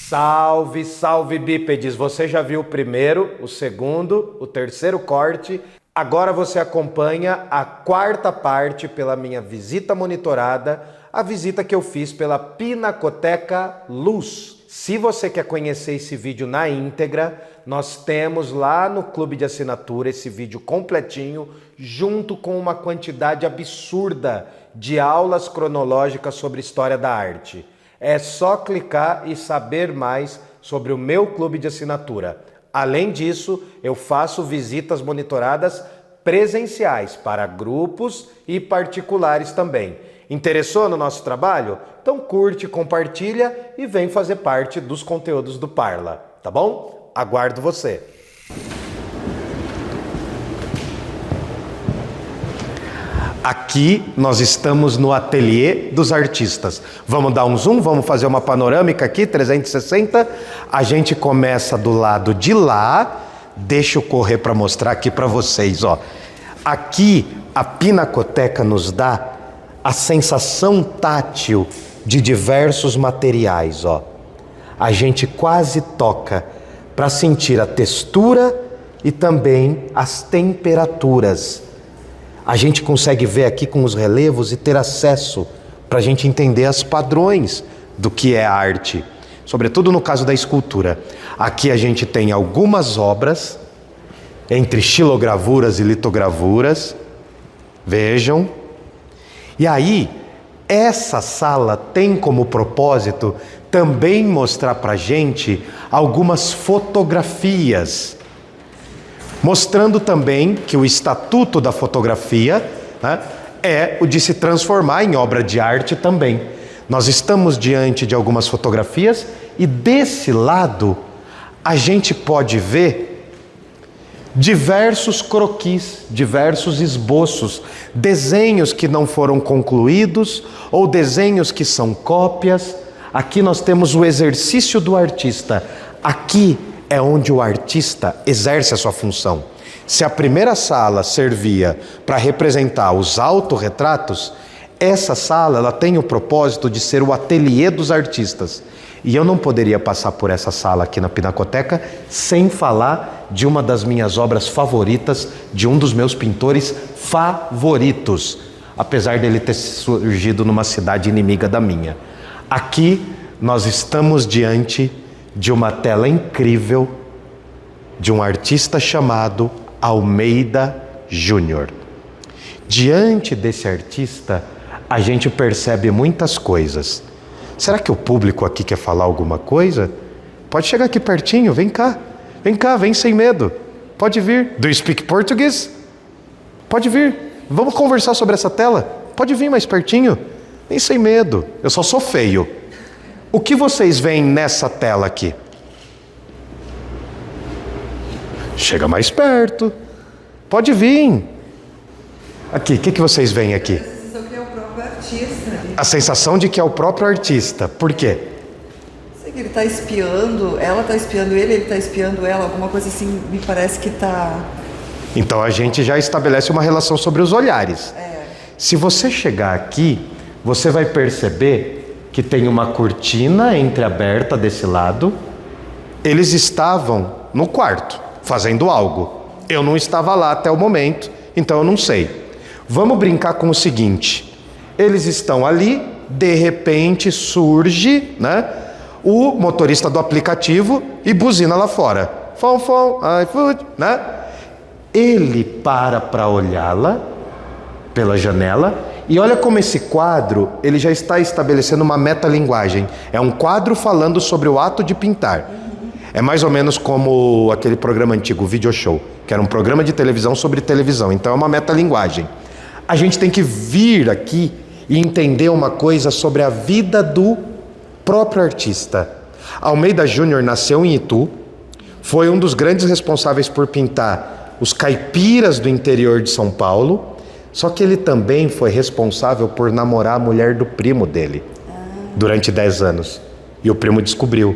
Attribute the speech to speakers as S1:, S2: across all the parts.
S1: Salve, salve bípedes! Você já viu o primeiro, o segundo, o terceiro corte. Agora você acompanha a quarta parte pela minha visita monitorada, a visita que eu fiz pela Pinacoteca Luz. Se você quer conhecer esse vídeo na íntegra, nós temos lá no clube de assinatura esse vídeo completinho, junto com uma quantidade absurda de aulas cronológicas sobre história da arte. É só clicar e saber mais sobre o meu clube de assinatura. Além disso, eu faço visitas monitoradas presenciais para grupos e particulares também. Interessou no nosso trabalho? Então curte, compartilha e vem fazer parte dos conteúdos do Parla, tá bom? Aguardo você! Aqui nós estamos no ateliê dos artistas. Vamos dar um zoom, vamos fazer uma panorâmica aqui, 360. A gente começa do lado de lá. Deixa eu correr para mostrar aqui para vocês, ó. Aqui a Pinacoteca nos dá a sensação tátil de diversos materiais, ó. A gente quase toca para sentir a textura e também as temperaturas. A gente consegue ver aqui com os relevos e ter acesso para a gente entender os padrões do que é arte, sobretudo no caso da escultura. Aqui a gente tem algumas obras, entre xilogravuras e litogravuras, vejam. E aí, essa sala tem como propósito também mostrar para a gente algumas fotografias, mostrando também que o estatuto da fotografia, né, é o de se transformar em obra de arte também. Nós estamos diante de algumas fotografias e desse lado a gente pode ver diversos croquis, diversos esboços, desenhos que não foram concluídos ou desenhos que são cópias. Aqui nós temos o exercício do artista. Aqui é onde o artista exerce a sua função. Se a primeira sala servia para representar os autorretratos, essa sala ela tem o propósito de ser o ateliê dos artistas. E eu não poderia passar por essa sala aqui na Pinacoteca sem falar de uma das minhas obras favoritas, de um dos meus pintores favoritos, apesar dele ter surgido numa cidade inimiga da minha. Aqui nós estamos diante de uma tela incrível de um artista chamado Almeida Júnior. Diante desse artista, a gente percebe muitas coisas. Será que o público aqui quer falar alguma coisa? Pode chegar aqui pertinho, vem cá, vem sem medo. Pode vir. Do you speak Portuguese? Pode vir. Vamos conversar sobre essa tela? Pode vir mais pertinho. Vem sem medo. Eu só sou feio. O que vocês veem nessa tela aqui? Chega mais perto. Pode vir. Aqui, o que vocês veem aqui?
S2: A sensação que é o próprio artista.
S1: A sensação de que é o próprio artista. Por quê?
S2: Sei que ele está espiando, ela está espiando ele está espiando ela. Alguma coisa assim, me parece que está...
S1: Então a gente já estabelece uma relação sobre os olhares. Se você chegar aqui, você vai perceber que tem uma cortina entreaberta desse lado. Eles estavam no quarto, fazendo algo. Eu não estava lá até o momento, então eu não sei. Vamos brincar com o seguinte. Eles estão ali, de repente surge, né, o motorista do aplicativo e buzina lá fora. Fom, iFood, né? Ele para olhá-la pela janela. E olha como esse quadro, ele já está estabelecendo uma metalinguagem. É um quadro falando sobre o ato de pintar. É mais ou menos como aquele programa antigo, o Video Show, que era um programa de televisão sobre televisão. Então é uma metalinguagem. A gente tem que vir aqui e entender uma coisa sobre a vida do próprio artista. Almeida Júnior nasceu em Itu, foi um dos grandes responsáveis por pintar os caipiras do interior de São Paulo. Só que ele também foi responsável por namorar a mulher do primo dele durante 10 anos. E o primo descobriu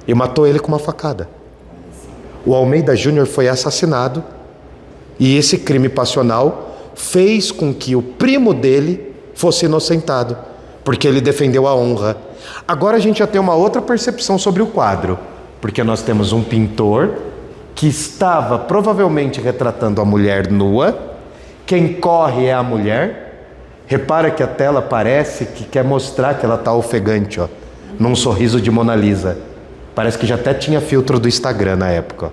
S1: e matou ele com uma facada. O Almeida Júnior foi assassinado e esse crime passional fez com que o primo dele fosse inocentado, porque ele defendeu a honra. Agora a gente já tem uma outra percepção sobre o quadro, porque nós temos um pintor que estava provavelmente retratando a mulher nua. Quem corre é a mulher. Repara que a tela parece que quer mostrar que ela está ofegante, ó, num sorriso de Mona Lisa. Parece que já até tinha filtro do Instagram na época, ó.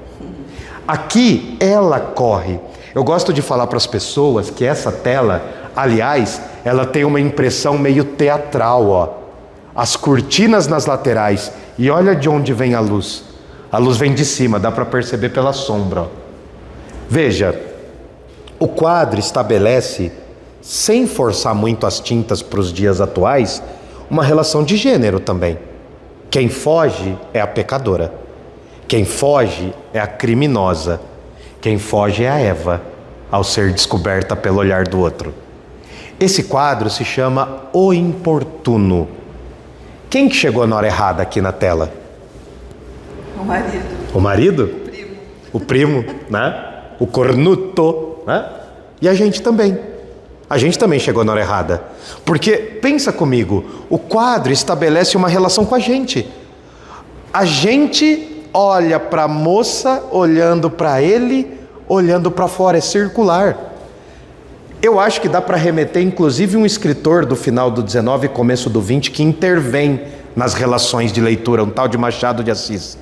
S1: Aqui ela corre. Eu gosto de falar para as pessoas que essa tela, aliás, ela tem uma impressão meio teatral, ó. As cortinas nas laterais, e olha de onde vem a luz. A luz vem de cima, dá para perceber pela sombra, ó. Veja, o quadro estabelece, sem forçar muito as tintas para os dias atuais, uma relação de gênero também. Quem foge é a pecadora. Quem foge é a criminosa. Quem foge é a Eva, ao ser descoberta pelo olhar do outro. Esse quadro se chama O Importuno. Quem que chegou na hora errada aqui na tela?
S2: O marido.
S1: O marido?
S2: O primo.
S1: O primo, né? O cornuto, né? E a gente também. A gente também chegou na hora errada. Porque, pensa comigo, o quadro estabelece uma relação com a gente. A gente olha para a moça, olhando para ele, olhando para fora, é circular. Eu acho que dá para remeter, inclusive, um escritor do final do 19 e começo do 20 que intervém nas relações de leitura, um tal de Machado de Assis.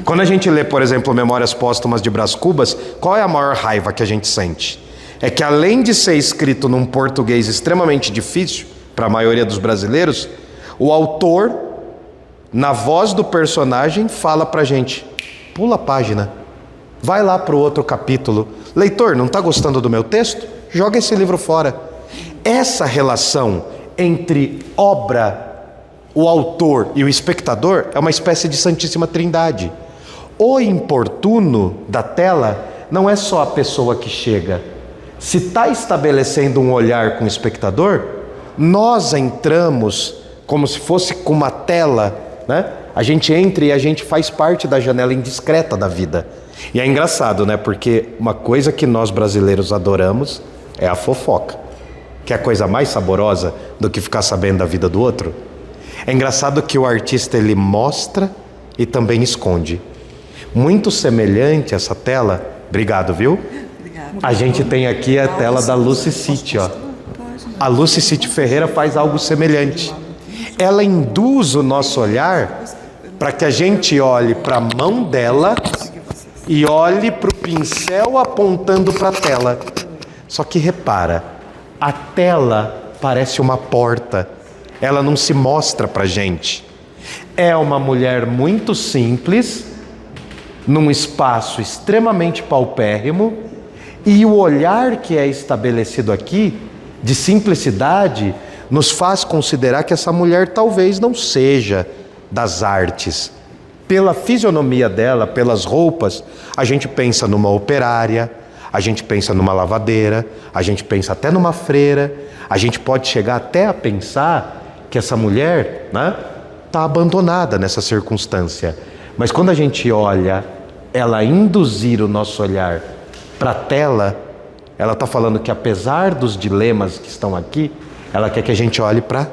S1: Quando a gente lê, por exemplo, Memórias Póstumas de Brás Cubas, qual é a maior raiva que a gente sente? É que além de ser escrito num português extremamente difícil, para a maioria dos brasileiros, o autor, na voz do personagem, fala pra gente: pula a página, vai lá para o outro capítulo. Leitor, não está gostando do meu texto? Joga esse livro fora. Essa relação entre obra, o autor e o espectador é uma espécie de Santíssima Trindade. O importuno da tela não é só a pessoa que chega. Se está estabelecendo um olhar com o espectador, nós entramos como se fosse com uma tela, né? A gente entra e a gente faz parte da janela indiscreta da vida. E é engraçado, né? Porque uma coisa que nós brasileiros adoramos é a fofoca. Que é a coisa mais saborosa do que ficar sabendo da vida do outro. É engraçado que o artista, ele mostra e também esconde. Muito semelhante essa tela. Obrigado, viu?
S2: Obrigada.
S1: A gente tem aqui a tela da Lucy City, ó. A Lucy City Ferreira faz algo semelhante. Ela induz o nosso olhar para que a gente olhe para a mão dela e olhe para o pincel apontando para a tela. Só que repara, a tela parece uma porta. Ela não se mostra para a gente. É uma mulher muito simples, num espaço extremamente paupérrimo, e o olhar que é estabelecido aqui, de simplicidade, nos faz considerar que essa mulher talvez não seja das artes. Pela fisionomia dela, pelas roupas, a gente pensa numa operária, a gente pensa numa lavadeira, a gente pensa até numa freira, a gente pode chegar até a pensar que essa mulher, né, está abandonada nessa circunstância. Mas quando a gente olha ela induzir o nosso olhar para a tela, ela está falando que apesar dos dilemas que estão aqui, ela quer que a gente olhe para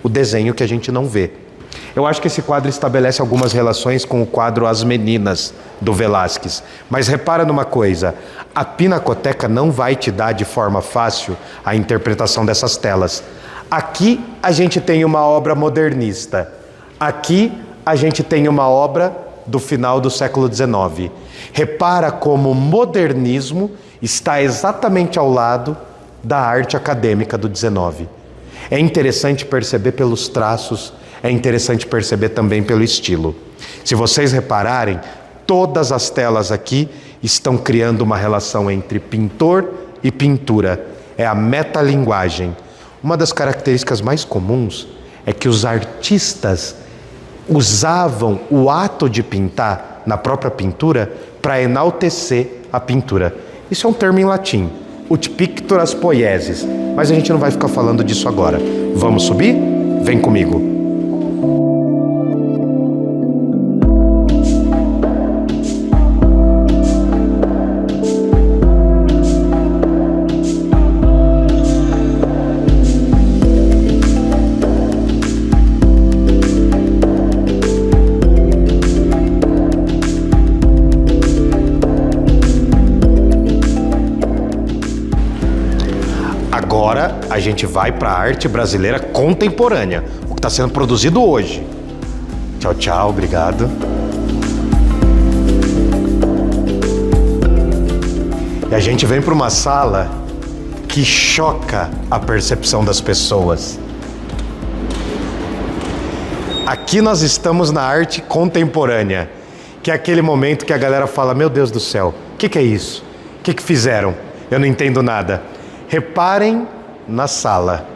S1: o desenho que a gente não vê. Eu acho que esse quadro estabelece algumas relações com o quadro As Meninas, do Velázquez. Mas repara numa coisa, a Pinacoteca não vai te dar de forma fácil a interpretação dessas telas. Aqui a gente tem uma obra modernista. Aqui a gente tem uma obra do final do século XIX. Repara como o modernismo está exatamente ao lado da arte acadêmica do XIX. É interessante perceber pelos traços, é interessante perceber também pelo estilo. Se vocês repararem, todas as telas aqui estão criando uma relação entre pintor e pintura. É a metalinguagem. Uma das características mais comuns é que os artistas usavam o ato de pintar na própria pintura para enaltecer a pintura. Isso é um termo em latim, ut picturas poiesis, mas a gente não vai ficar falando disso agora. Vamos subir? Vem comigo. a gente vai para a arte brasileira contemporânea, o que está sendo produzido hoje. Tchau, tchau, obrigado. E a gente vem para uma sala que choca a percepção das pessoas. Aqui nós estamos na arte contemporânea, que é aquele momento que a galera fala: meu Deus do céu, o que é isso? O que fizeram? Eu não entendo nada. Reparem na sala.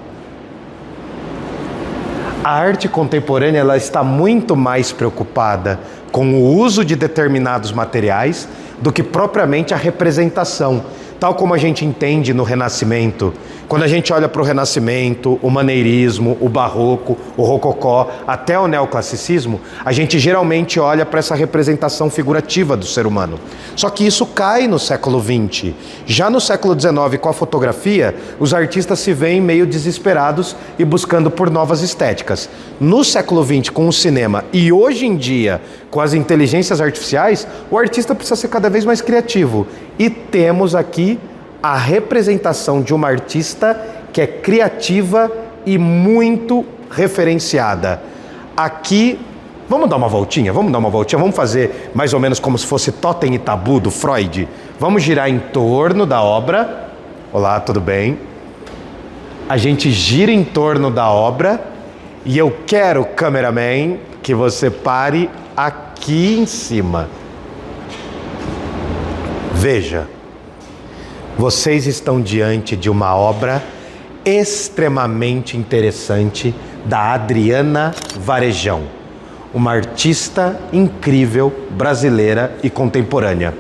S1: A arte contemporânea, ela está muito mais preocupada com o uso de determinados materiais do que propriamente a representação, tal como a gente entende no Renascimento. Quando a gente olha para o Renascimento, o maneirismo, o barroco, o rococó, até o neoclassicismo, a gente geralmente olha para essa representação figurativa do ser humano. Só que isso cai no século XX. Já no século XIX, com a fotografia, os artistas se veem meio desesperados e buscando por novas estéticas. No século XX, com o cinema, e hoje em dia, com as inteligências artificiais, o artista precisa ser cada vez mais criativo. E temos aqui a representação de uma artista que é criativa e muito referenciada. Aqui, vamos dar uma voltinha? Vamos fazer mais ou menos como se fosse Totem e Tabu do Freud. Vamos girar em torno da obra. Olá, tudo bem? A gente gira em torno da obra e eu quero, cameraman, que você pare aqui em cima. Veja. Vocês estão diante de uma obra extremamente interessante da Adriana Varejão, uma artista incrível, brasileira e contemporânea.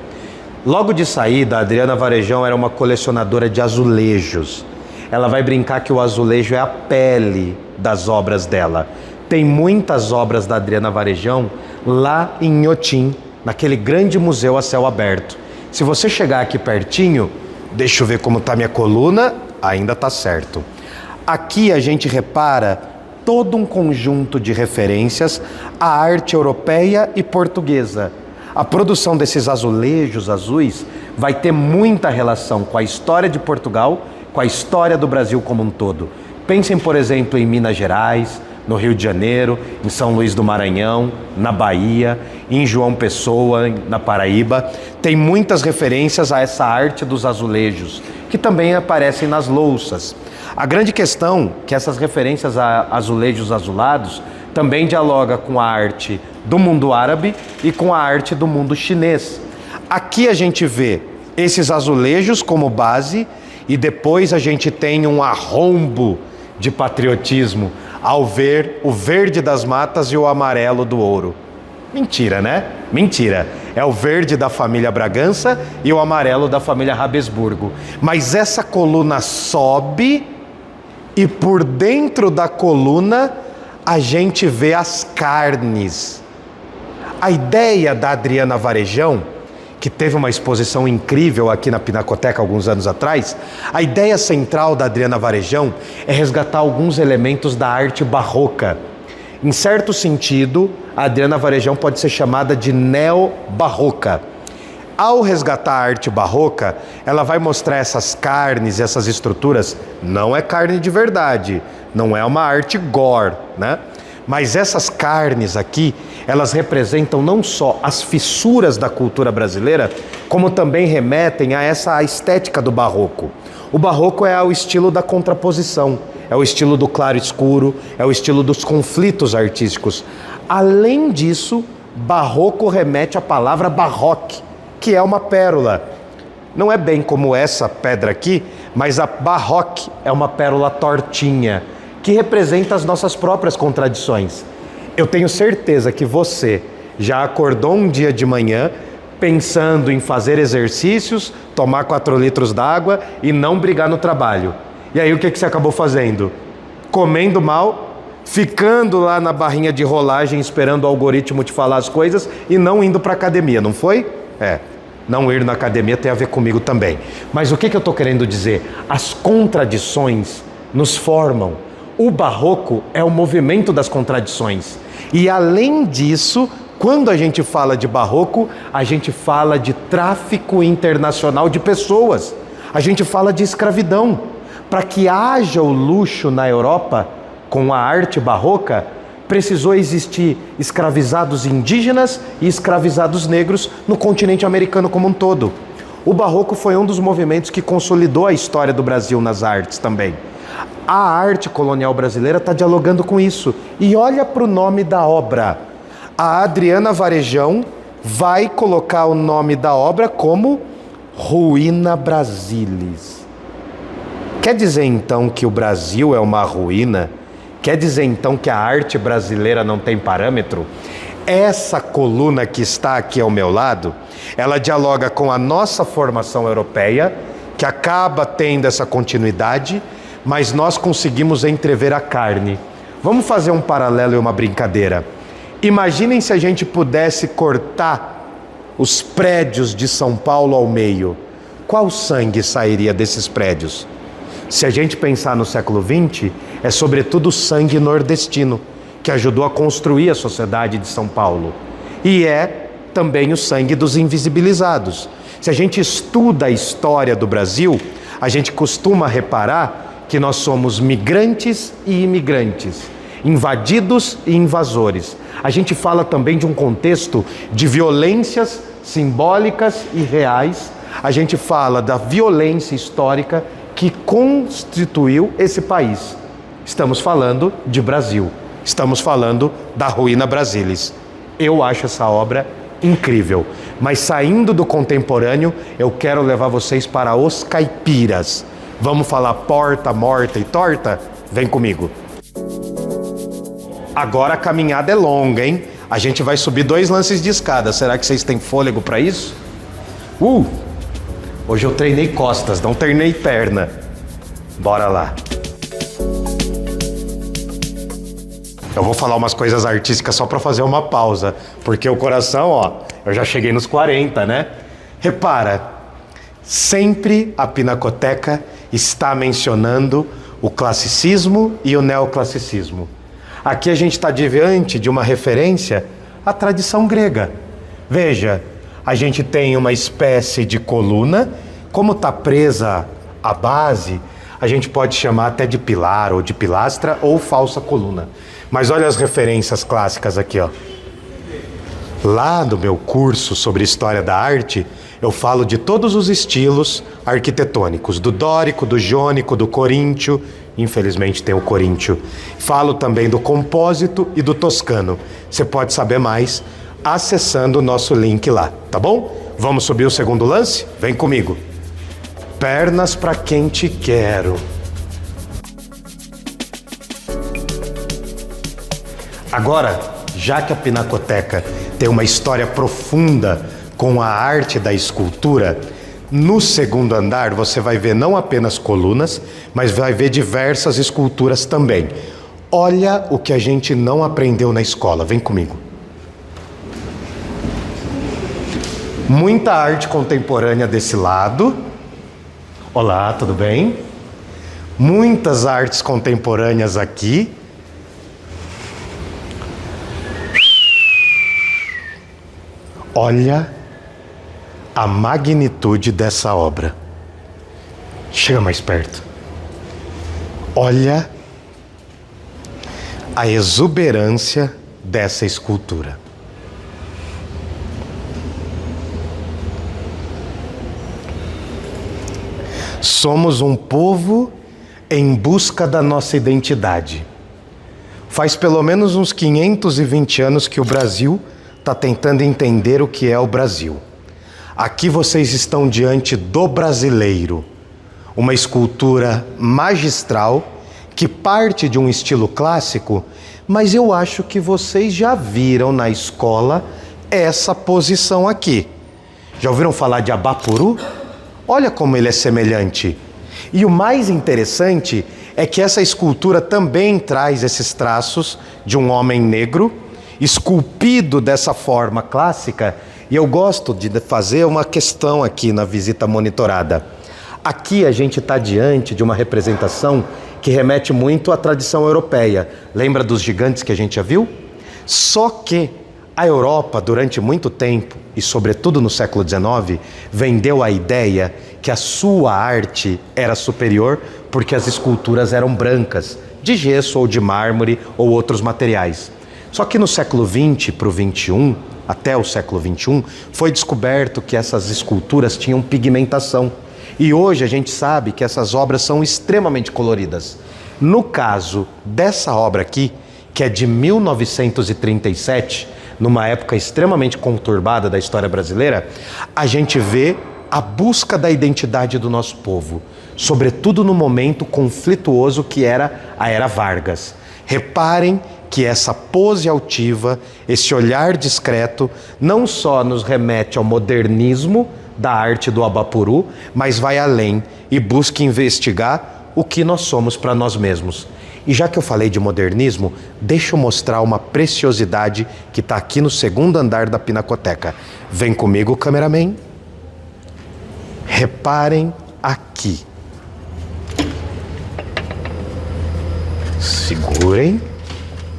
S1: Logo de saída, a Adriana Varejão era uma colecionadora de azulejos. Ela vai brincar que o azulejo é a pele das obras dela. Tem muitas obras da Adriana Varejão lá em Inhotim, naquele grande museu a céu aberto. Se você chegar aqui pertinho, deixa eu ver como está minha coluna, ainda está certo. Aqui a gente repara todo um conjunto de referências à arte europeia e portuguesa. A produção desses azulejos azuis vai ter muita relação com a história de Portugal, com a história do Brasil como um todo. Pensem, por exemplo, em Minas Gerais, no Rio de Janeiro, em São Luís do Maranhão, na Bahia, em João Pessoa, na Paraíba. Tem muitas referências a essa arte dos azulejos, que também aparecem nas louças. A grande questão é que essas referências a azulejos azulados também dialoga com a arte do mundo árabe e com a arte do mundo chinês. Aqui a gente vê esses azulejos como base e depois a gente tem um arrombo de patriotismo ao ver o verde das matas e o amarelo do ouro. Mentira, né? Mentira. É o verde da família Bragança e o amarelo da família Habsburgo. Mas essa coluna sobe e por dentro da coluna a gente vê as carnes. A ideia da Adriana Varejão, que teve uma exposição incrível aqui na Pinacoteca alguns anos atrás, a ideia central da Adriana Varejão é resgatar alguns elementos da arte barroca. Em certo sentido, a Adriana Varejão pode ser chamada de neobarroca. Ao resgatar a arte barroca, ela vai mostrar essas carnes, essas estruturas. Não é carne de verdade, não é uma arte gore, né? Mas essas carnes aqui, elas representam não só as fissuras da cultura brasileira, como também remetem a essa estética do barroco. O barroco é o estilo da contraposição, é o estilo do claro escuro, é o estilo dos conflitos artísticos. Além disso, barroco remete à palavra barroque, que é uma pérola. Não é bem como essa pedra aqui, mas a barroque é uma pérola tortinha, que representa as nossas próprias contradições. Eu tenho certeza que você já acordou um dia de manhã pensando em fazer exercícios, tomar 4 litros d'água e não brigar no trabalho. E aí o que você acabou fazendo? Comendo mal, ficando lá na barrinha de rolagem esperando o algoritmo te falar as coisas e não indo para academia, não foi? Não ir na academia tem a ver comigo também. Mas o que eu estou querendo dizer? As contradições nos formam. O barroco é o movimento das contradições. E além disso, quando a gente fala de barroco, a gente fala de tráfico internacional de pessoas. A gente fala de escravidão. Para que haja o luxo na Europa com a arte barroca, precisou existir escravizados indígenas e escravizados negros no continente americano como um todo. O barroco foi um dos movimentos que consolidou a história do Brasil nas artes também. A arte colonial brasileira está dialogando com isso. E olha para o nome da obra. A Adriana Varejão vai colocar o nome da obra como Ruína Brasilis. Quer dizer então que o Brasil é uma ruína? Quer dizer então que a arte brasileira não tem parâmetro? Essa coluna que está aqui ao meu lado, ela dialoga com a nossa formação europeia, que acaba tendo essa continuidade, mas nós conseguimos entrever a carne. Vamos fazer um paralelo e uma brincadeira. Imaginem se a gente pudesse cortar os prédios de São Paulo ao meio. Qual sangue sairia desses prédios? Se a gente pensar no século XX, é sobretudo o sangue nordestino, que ajudou a construir a sociedade de São Paulo. E é também o sangue dos invisibilizados. Se a gente estuda a história do Brasil, a gente costuma reparar que nós somos migrantes e imigrantes, invadidos e invasores. A gente fala também de um contexto de violências simbólicas e reais. A gente fala da violência histórica que constituiu esse país. Estamos falando de Brasil. Estamos falando da Ruína Brasilis. Eu acho essa obra incrível. Mas saindo do contemporâneo, eu quero levar vocês para os caipiras. Vamos falar porta, morta e torta? Vem comigo. Agora a caminhada é longa, hein? A gente vai subir 2 lances de escada. Será que vocês têm fôlego para isso? Hoje eu treinei costas, não treinei perna. Bora lá. Eu vou falar umas coisas artísticas só para fazer uma pausa, porque o coração, eu já cheguei nos 40, né? Repara, sempre a Pinacoteca está mencionando o classicismo e o neoclassicismo. Aqui a gente está diante de uma referência à tradição grega. Veja, a gente tem uma espécie de coluna, como está presa a base, a gente pode chamar até de pilar, ou de pilastra, ou falsa coluna. Mas olha as referências clássicas aqui, ó. Lá no meu curso sobre História da Arte, eu falo de todos os estilos arquitetônicos, do dórico, do jônico, do coríntio, infelizmente tem o coríntio. Falo também do compósito e do toscano. Você pode saber mais acessando o nosso link lá, tá bom? Vamos subir o segundo lance? Vem comigo. Pernas para quem te quero. Agora, já que a Pinacoteca tem uma história profunda com a arte da escultura, no segundo andar você vai ver não apenas colunas, mas vai ver diversas esculturas também. Olha o que a gente não aprendeu na escola, vem comigo. Muita arte contemporânea desse lado. Olá, tudo bem? Muitas artes contemporâneas aqui. Olha a magnitude dessa obra. Chega mais perto. Olha a exuberância dessa escultura. Somos um povo em busca da nossa identidade. Faz pelo menos uns 520 anos que o Brasil está tentando entender o que é o Brasil. Aqui vocês estão diante do brasileiro, uma escultura magistral que parte de um estilo clássico, mas eu acho que vocês já viram na escola essa posição aqui. Já ouviram falar de Abapuru? Olha como ele é semelhante. E o mais interessante é que essa escultura também traz esses traços de um homem negro, esculpido dessa forma clássica, e eu gosto de fazer uma questão aqui na visita monitorada. Aqui a gente está diante de uma representação que remete muito à tradição europeia. Lembra dos gigantes que a gente já viu? Só que A Europa, durante muito tempo, e sobretudo no século XIX, vendeu a ideia que a sua arte era superior porque as esculturas eram brancas, de gesso ou de mármore ou outros materiais. Só que no século XX para o XXI, até o século XXI, foi descoberto que essas esculturas tinham pigmentação. E hoje a gente sabe que essas obras são extremamente coloridas. No caso dessa obra aqui, que é de 1937, numa época extremamente conturbada da história brasileira, a gente vê a busca da identidade do nosso povo, sobretudo no momento conflituoso que era a Era Vargas. Reparem que essa pose altiva, esse olhar discreto, não só nos remete ao modernismo da arte do Abapuru, mas vai além e busca investigar o que nós somos para nós mesmos. E já que eu falei de modernismo, deixa eu mostrar uma preciosidade que está aqui no segundo andar da Pinacoteca. Vem comigo, cameraman. Reparem aqui. Segurem.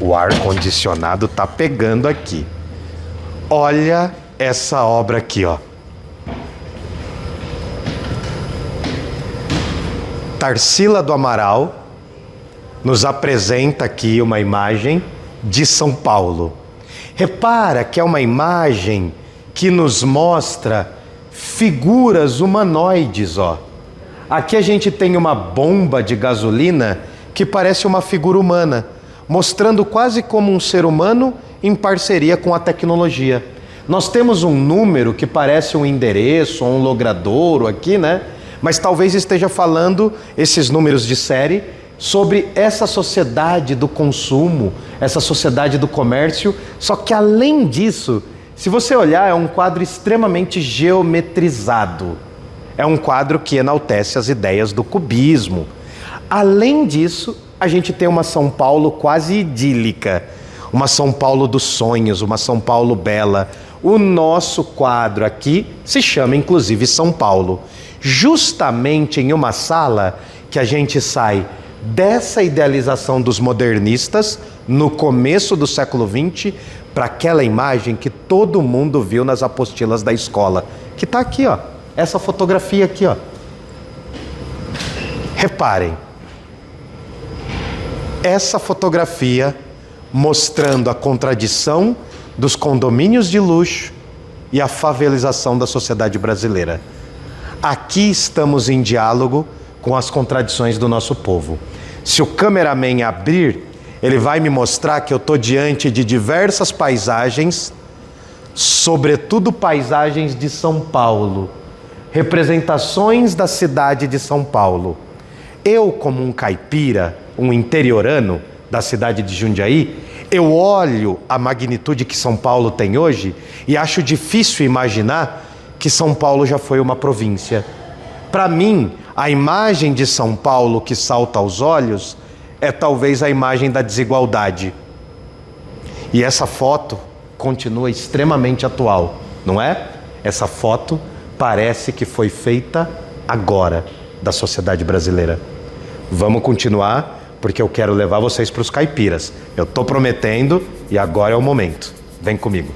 S1: O ar-condicionado está pegando aqui. Olha essa obra aqui, ó. Tarsila do Amaral nos apresenta aqui uma imagem de São Paulo. Repara que é uma imagem que nos mostra figuras humanoides, ó. Aqui a gente tem uma bomba de gasolina que parece uma figura humana, mostrando quase como um ser humano em parceria com a tecnologia. Nós temos um número que parece um endereço, um logradouro aqui, né? Mas talvez esteja falando, esses números de série, sobre essa sociedade do consumo, essa sociedade do comércio. Só que além disso, se você olhar, é um quadro extremamente geometrizado. É um quadro que enaltece as ideias do cubismo. Além disso, a gente tem uma São Paulo quase idílica, uma São Paulo dos sonhos, uma São Paulo bela. O nosso quadro aqui se chama inclusive São Paulo, justamente em uma sala que a gente sai dessa idealização dos modernistas no começo do século XX para aquela imagem que todo mundo viu nas apostilas da escola, que está aqui, ó, essa fotografia aqui, ó. Reparem, essa fotografia mostrando a contradição dos condomínios de luxo e a favelização da sociedade brasileira. Aqui estamos em diálogo com as contradições do nosso povo. Se o cameraman abrir, ele vai me mostrar que eu estou diante de diversas paisagens, sobretudo paisagens de São Paulo, representações da cidade de São Paulo. Eu, como um caipira, um interiorano da cidade de Jundiaí, eu olho a magnitude que São Paulo tem hoje e acho difícil imaginar que São Paulo já foi uma província. Para mim, a imagem de São Paulo que salta aos olhos é talvez a imagem da desigualdade. E essa foto continua extremamente atual, não é? Essa foto parece que foi feita agora da sociedade brasileira. Vamos continuar, porque eu quero levar vocês para os caipiras. Eu estou prometendo e agora é o momento. Vem comigo.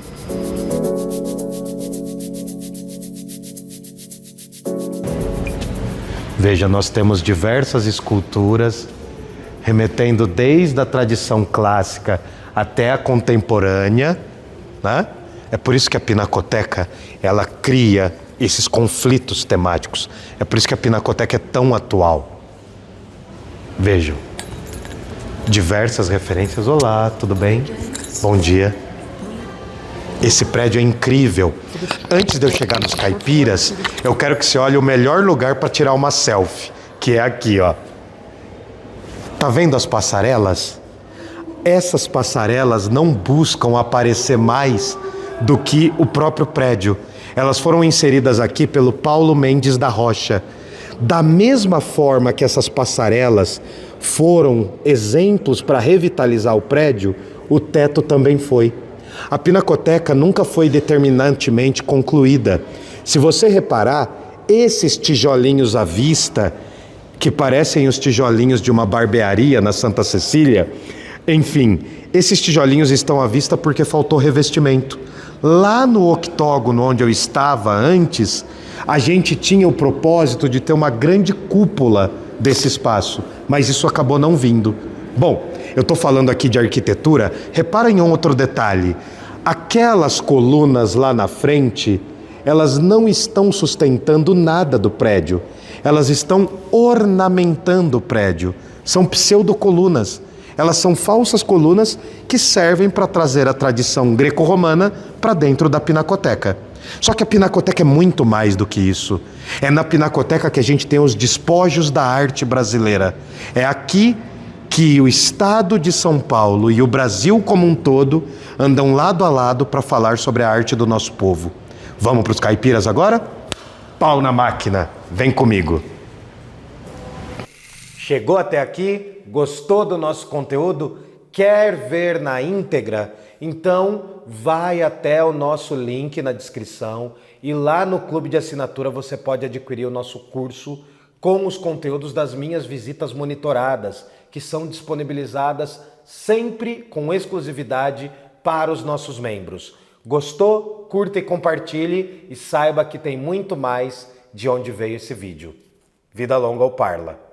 S1: Veja, nós temos diversas esculturas remetendo desde a tradição clássica até a contemporânea, né? É por isso que a Pinacoteca, ela cria esses conflitos temáticos. É por isso que a Pinacoteca é tão atual. Vejam, diversas referências. Olá, tudo bem? Bom dia. Esse prédio é incrível. Antes de eu chegar nos caipiras, eu quero que você olhe o melhor lugar para tirar uma selfie, que é aqui, ó. Tá vendo as passarelas? Essas passarelas não buscam aparecer mais do que o próprio prédio. Elas foram inseridas aqui pelo Paulo Mendes da Rocha. Da mesma forma que essas passarelas foram exemplos para revitalizar o prédio, o teto também foi. A Pinacoteca nunca foi determinantemente concluída. Se você reparar, esses tijolinhos à vista, que parecem os tijolinhos de uma barbearia na Santa Cecília, Enfim, esses tijolinhos estão à vista porque faltou revestimento. Lá no octógono onde eu estava antes, a gente tinha o propósito de ter uma grande cúpula desse espaço, mas isso acabou não vindo. Bom, eu estou falando aqui de arquitetura, repara em um outro detalhe. Aquelas colunas lá na frente, elas não estão sustentando nada do prédio. Elas estão ornamentando o prédio. São pseudocolunas. Elas são falsas colunas que servem para trazer a tradição greco-romana para dentro da Pinacoteca. Só que a Pinacoteca é muito mais do que isso. É na Pinacoteca que a gente tem os despojos da arte brasileira. É aqui que o Estado de São Paulo e o Brasil como um todo andam lado a lado para falar sobre a arte do nosso povo. Vamos para os caipiras agora? Pau na máquina, vem comigo. Chegou até aqui? Gostou do nosso conteúdo? Quer ver na íntegra? Então vai até o nosso link na descrição e lá no clube de assinatura você pode adquirir o nosso curso com os conteúdos das minhas visitas monitoradas, que são disponibilizadas sempre com exclusividade para os nossos membros. Gostou? Curta e compartilhe e saiba que tem muito mais de onde veio esse vídeo. Vida longa ao Parla!